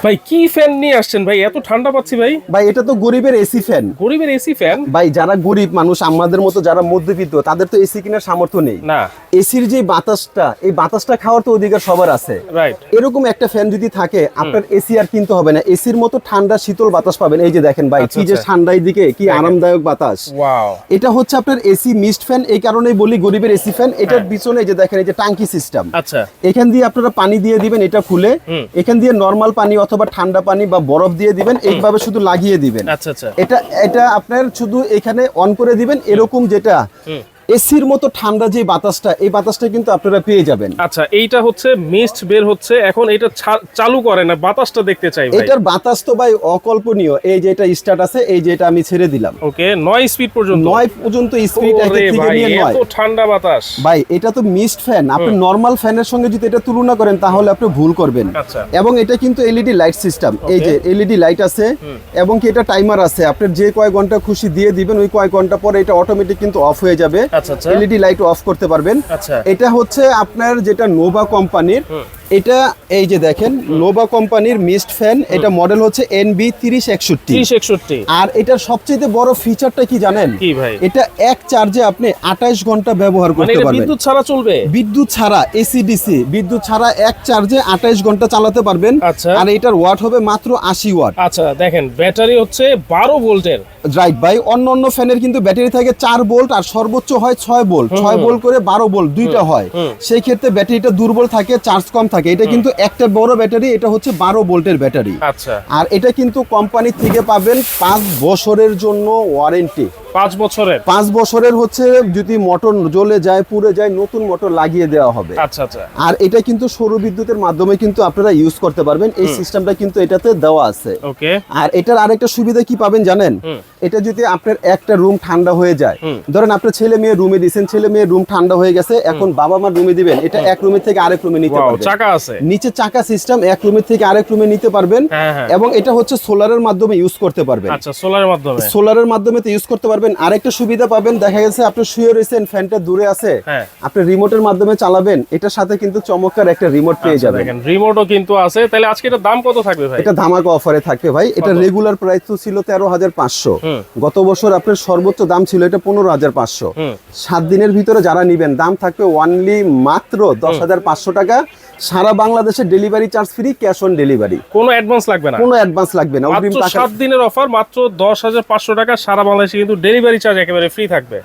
ভাই কি ফ্যান নিয়ে আসছেন ভাই? এত ঠান্ডা পাচ্ছি ভাই। ভাই এটা তো গরিবের এসি ফ্যান। গরিবের এসি ফ্যান? ভাই যারা গরিব মানুষ, আমাদের মতো যারা মধ্যবিত্ত, তাদের তো এসি কেনার সামর্থ্য নেই। না, এসির যে বাতাসটা, এই বাতাসটা খাওয়ার তো অধিকার সবার আছে। রাইট। এরকম একটা ফ্যান যদি থাকে, আপনার এসি আর কিনতে হবে না। এসির মতো ঠান্ডা শীতল বাতাস পাবেন। এই যে দেখেন ভাই, কি যে ঠান্ডা, দিকে কি আরামদায়ক বাতাস। ওয়াও, এটা হচ্ছে আপনার এসি মিস্ট ফ্যান। এই কারণেই বলি গরিবের এসি ফ্যান। এটার পিছনে এই যে দেখেন, এই যে টাঙ্কি সিস্টেম। আচ্ছা, এখান দিয়ে আপনারা পানি দিয়ে দিবেন, এটা খুলে এখান দিয়ে নরমাল পানি অথবা ঠান্ডা পানি বা বরফ দিয়ে দিবেন, এইভাবে শুধু লাগিয়ে দিবেন। আচ্ছা আচ্ছা। এটা আপনার শুধু এখানে অন করে দিবেন, এরকম যেটা এসির মতো ঠান্ডা যে বাতাসটা, এই বাতাসটা কিন্তু আপনারা পেয়ে যাবেন। আচ্ছা, এইটা হচ্ছে মিস্ট বের হচ্ছে এখন, এটা চালু করে না, বাতাসটা দেখতে চাই ভাই। এটার বাতাস তো ভাই অকল্পনীয়। এই যে এটা স্টার্ট আছে, এই যে এটা আমি ছেড়ে দিলাম। ওকে, 9 স্পিড পর্যন্ত। 9 পর্যন্ত স্পিড ওরে একের থেকে ভাই, নিয়ে 9। এত ঠান্ডা বাতাস ভাই এটা তো মিস্ট ফ্যান। আপনি নরমাল ফ্যানের সঙ্গে যদি এটা তুলনা করেন, তাহলে আপনি ভুল করবেন। আচ্ছা। এবং এটা কিন্তু এলইডি লাইট সিস্টেম। এই যে এলইডি লাইট আছে, এবং কি এটা টাইমার আছে। আপনি যে কয় ঘন্টা খুশি দিয়ে দিবেন, ওই কয় ঘন্টা পরে এটা অটোমেটিক কিন্তু অফ হয়ে যাবে। আচ্ছা আচ্ছা। এলইডি লাইট অফ করতে পারবেন। আচ্ছা। এটা হচ্ছে আপনার যেটা নোভা কোম্পানির। এটা এই যে দেখেন, নোভা কোম্পানির মিস্ট ফ্যান। এটা মডেল হচ্ছে NB 3061। আর এটার সবচেয়ে বড় ফিচারটা কি জানেন? কি ভাই? এটা এক চার্জে আপনি 28 ঘন্টা ব্যবহার করতে পারবেন। বিদ্যুৎ ছাড়া চলবে? বিদ্যুৎ ছাড়া, এসি ডিসি বিদ্যুৎ ছাড়া এক চার্জে 28 ঘন্টা চালাতে পারবেন। আচ্ছা। আর এটার ওয়াট হবে মাত্র 80 ওয়াট। আচ্ছা, দেখেন ব্যাটারি হচ্ছে 12 ভোল্টের। রাইট ভাই, অন্য ফ্যানের কিন্তু ব্যাটারি থাকে 4 ভোল্ট, আর সর্বোচ্চ হয় 6 ভোল্ট। 6 ভোল্ট করে 12 ভোল্ট দুইটা হয়। সেই ক্ষেত্রে ব্যাটারিটা দুর্বল থাকে, চার্জ কম থাকে। এটা কিন্তু একটা বড় ব্যাটারি, এটা হচ্ছে 12 ভোল্টের ব্যাটারি। আচ্ছা। আর এটা কিন্তু কোম্পানি থেকে পাবেন 5 বছরের জন্য ওয়ারেন্টি। 5 বছরের? 5 বছরের হচ্ছে, যদি মোটর জ্বলে যায়, পুড়ে যায়, নতুন মোটর লাগিয়ে দেওয়া হবে। আচ্ছা আচ্ছা। আর এটা কিন্তু সৌর বিদ্যুতের মাধ্যমে কিন্তু আপনারা ইউজ করতে পারবেন। এই সিস্টেমটা কিন্তু এটাতে দেওয়া আছে। ওকে। আর এটার আরেকটা সুবিধা কি পাবেন জানেন? এটা যদি আপনার একটা রুম ঠান্ডা হয়ে যায়, ধরেন আপনার ছেলে মেয়ে রুমে দিয়েছেন, ছেলে মেয়ে রুম ঠান্ডা হয়ে গেছে, এখন বাবা মা রুমে দিবেন, এটা এক রুমের থেকে আরেক রুমে নিতে পারবেন। চাকা আছে নিচে, চাকা সিস্টেম, এক রুমের থেকে আরেক রুমে নিতে পারবেন। এবং এটা হচ্ছে সোলারের মাধ্যমে ইউজ করতে পারবেন। আচ্ছা, সোলারের মাধ্যমে? সোলারের মাধ্যমে তো ইউজ করতে পারবেন। আরেকটা সুবিধা পাবেন, দেখা গেছে আপনি শুয়ে রয়েছেন, ফ্যানটা দূরে আছে, আপনি রিমোটের মাধ্যমে চালাবেন। এটার সাথে কিন্তু চমৎকার একটা রিমোট পেয়ে যাবেন। দেখেন, রিমোটও কিন্তু আছে। তাহলে আজকে এটার দাম কত থাকবে ভাই? এটা ধামাকা অফারে থাকবে ভাই। এটা রেগুলার প্রাইস তো ছিল 13,500। গত বছর আপনার সর্বোচ্চ দাম ছিল এটা 15,500। 7 দিনের ভিতরে যারা নিবেন, দাম থাকবে অনলি মাত্র 10,500 টাকা। সারা বাংলাদেশে delivery charge free, cash on delivery. কোনো অ্যাডভান্স লাগবে না? কোনো অ্যাডভান্স লাগবে না। মাত্র 7 দিনের অফার, মাত্র 10,500 টাকা। সারা বাংলাদেশে কিন্তু ডেলিভারি চার্জ একেবারে ফ্রি থাকবে।